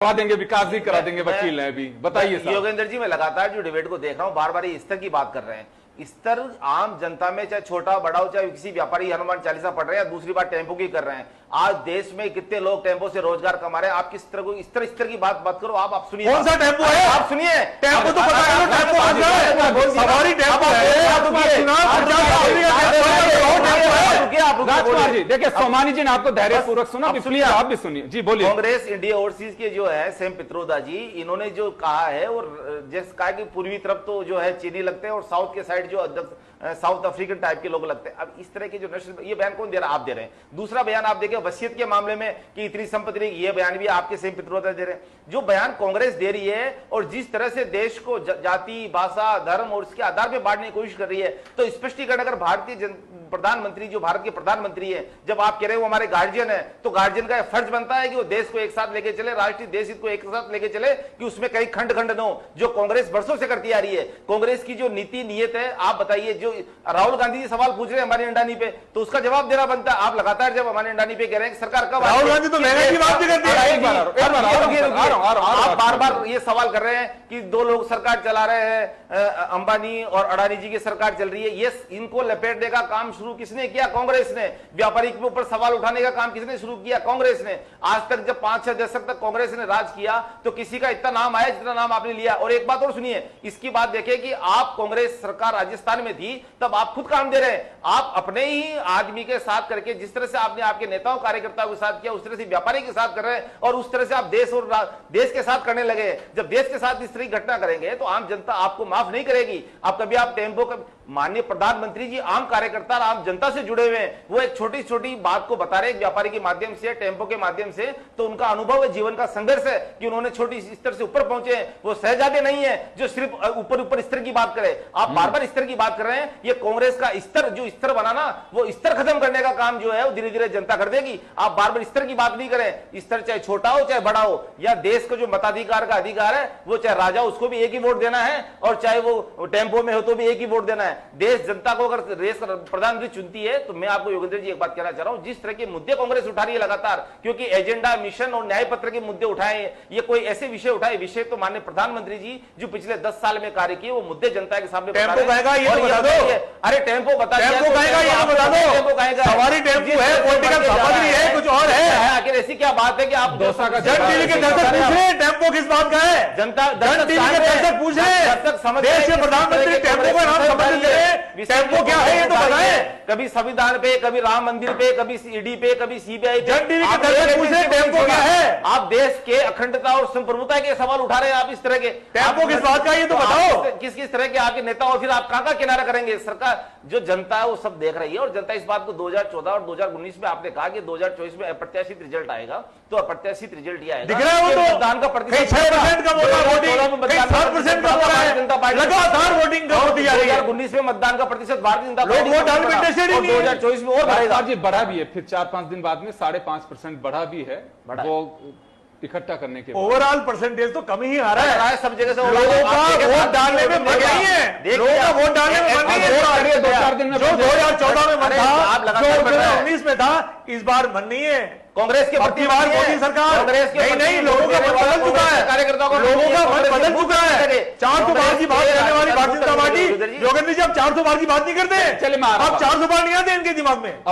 करा देंगे, विकास भी करा देंगे, वकील है अभी। बताइए योगेंद्र जी, मैं लगातार जो डिबेट को देख रहा हूं, बार बार ये स्तर की बात कर रहे हैं। स्तर आम जनता में, चाहे छोटा बड़ा हो, चाहे किसी व्यापारी हनुमान चालीसा पढ़ रहे हैं, दूसरी बात टेम्पो की कर रहे हैं। आज देश में कितने लोग टेम्पो से रोजगार कमा रहे हैं। आप किस तरह को स्तर की बात करो। आप सुनिए, कौन सा टेम्पो है? आप सुनिए, टेम्पो तो पता है, टेम्पो सवारी टेम्पो राजकुमार जी, देखिए सोमानी जी ने आपको धैर्य पूर्वक सुना, सुनिए आप भी सुनिए जी, बोलिए। कांग्रेस इंडिया ओवरसीज के जो है सेम पित्रोदा जी, इन्होंने जो कहा है, और जैसे कहा कि पूर्वी तरफ तो जो है चीनी लगते हैं और साउथ के साइड जो साउथ अफ्रीकन टाइप के लोग लगते हैं। अब इस तरह के जो नेशनल, ये बयान कौन दे रहा है? आप दे रहे हैं। दूसरा बयान आप देखिए वसीयत के मामले में कि इतनी संपत्ति नहीं, ये बयान भी आपके सेम पित्रोदा दे रहे हैं। जो बयान कांग्रेस दे रही है और जिस तरह से देश को जाति, भाषा, धर्म और उसके आधार पर बांटने की कोशिश कर रही है, तो स्पष्टीकरण अगर भारतीय प्रधानमंत्री, जो भारत के प्रधानमंत्री है, जब आप कह रहे हो हमारे गार्जियन है, तो गार्जियन का फर्ज बनता है कि वो देश को एक साथ लेके चले, राष्ट्रीय देश हित को एक साथ लेके चले, कि उसमें कई खंड खंड न हो, जो कांग्रेस वर्षों से करती आ रही है। कांग्रेस की जो नीति नियत है, आप बताइए। जो राहुल गांधी जी सवाल पूछ रहे हैं हमारी अंडानी पे, तो उसका जवाब देना बनता है। आप लगातार जब हमारे अंडानी पे कह रहे हैं कि सरकार कब, राहुल गांधी तो महंगाई की बात भी करती है। आप बार बार ये सवाल कर रहे हैं कि दो लोग सरकार चला रहे हैं, अंबानी और अडानी जी की सरकार चल रही है। ये इनको लपेटने का काम शुरू किसने किया? कांग्रेस ने। व्यापारी के ऊपर सवाल उठाने का काम किसने शुरू किया? कांग्रेस ने। आज तक जब 5-6 दशक तक कांग्रेस ने राज किया, तो किसी का इतना नाम आया जितना नाम आपने लिया। और एक बात और सुनिए, इसकी बात देखिए कि आप कांग्रेस सरकार राजस्थान में थी, तब आप खुद काम दे रहे हैं। आप अपने ही आदमी के साथ करके, जिस तरह से आपने आपके नेताओं कार्यकर्ताओं के साथ किया, उस तरह से व्यापारी के साथ कर रहे हैं, और उस तरह से आप देश और देश के साथ करने लगे। जब देश के साथ इस तरह की घटना करेंगे, तो आम जनता आपको माफ नहीं करेगी। आप कभी आप टेम्पो का, माननीय प्रधानमंत्री जी आम कार्यकर्ता, आम जनता से जुड़े हुए हैं, वो एक छोटी छोटी बात को बता रहे हैं व्यापारी के माध्यम से, टेम्पो के माध्यम से, तो उनका अनुभव है, जीवन का संघर्ष है कि उन्होंने छोटी स्तर से ऊपर पहुंचे हैं। वो शहजादे नहीं है जो सिर्फ ऊपर ऊपर स्तर की बात करे। आप बार बार स्तर की बात कर रहे हैं। ये कांग्रेस का स्तर, जो स्तर बनाना, वो स्तर खत्म करने का काम जो है वो धीरे धीरे जनता कर देगी। आप बार बार स्तर की बात नहीं करें। स्तर चाहे छोटा हो चाहे बड़ा हो, या देश को जो मताधिकार का अधिकार है, वो चाहे राजा, उसको भी एक ही वोट देना है, और चाहे वो टेम्पो में हो तो भी एक ही वोट देना है। देश जनता को अगर देश प्रधानमंत्री चुनती है, तो मैं आपको योगेंद्र जी एक बात कहना चाह रहा हूं, जिस तरह के मुद्दे कांग्रेस उठा रही है लगातार, क्योंकि एजेंडा, मिशन और न्याय पत्र के मुद्दे उठाए, ये कोई ऐसे विषय उठाए, विषय तो माननीय प्रधानमंत्री जी जो पिछले 10 साल में कार्य किए, वो मुद्दे जनता के सामने टेम्पो कहेगा ये तो बता दो। अरे टेम्पो बता, टेम्पो कहेगा ये तो बता दो। टेम्पो कहेगा सवारी टेम्पो है, पॉलिटिकल सामग्री है, कुछ और है। आखिर ऐसी क्या बात है कि आप दोसा का जन टीवी के दर्शक पूछ रहे हैं टेम्पो किस बात का है? जनता, जन टीवी के दर्शक पूछ रहे हैं, देश के प्रधानमंत्री टेम्पो का नाम समझ रहे हैं, टेम्पो क्या है ये तो बताएं। कभी संविधान पे, कभी राम मंदिर पे, कभी ईडी पे, कभी सीबीआई पे। जन टीवी के दर्शक पूछ रहे हैं टेम्पो क्या है? आप देश के अखंडता और संप्रभुता के सवाल उठा रहे हैं। आप इस तरह के टेम्पो किस बात का ये तो बताओ। किस किस तरह के आपके नेता, और फिर आप कहां का किनारा करेंगे? सरकार, जो जनता है वो सब देख रही है, और जनता इस बात को 2014 और 2019 में आपने कहा कि 2024 में अप्रत्याशित रिजल्ट आएगा, तो अप्रत्याशित रिजल्ट ही आएगा। दिख रहा है वो तो मतदान का प्रतिशत 6% का बोला वोटिंग, 7% का बोला है, जनता पार्टी लगातार वोटिंग का होती जा रही है। 2019 में मतदान का प्रतिशत भारतीय जनता पार्टी लोग वोट डालने में इंटरेस्टेड ही नहीं है। 2024 में और बढ़ेगा जी, बढ़ा भी है, फिर 4-5 दिन बाद में 5.5% बढ़ा भी है, वो इकट्ठा करने के ओवरऑल परसेंटेज तो कम ही आ रहा है सब जगह से। लोगों का वोट डालने में मन नहीं है, लोगों का वोट डालने में मन नहीं है। 2-4 दिन में जो 2014 में मन था, जो 2019 में था, इस बार मन नहीं है। कांग्रेस के प्रति बार मोदी सरकार कांग्रेस के नहीं, लोगों का मन बदल चुका है, कार्यकर्ताओं का लोगों का मन बदल चुका है। 400 बार की बात करने वाली भारतीय जनता पार्टी, योगेंद्र जी अब 400 बार की बात नहीं करते, चलिए अब 400 बार नहीं आते इनके दिमाग में।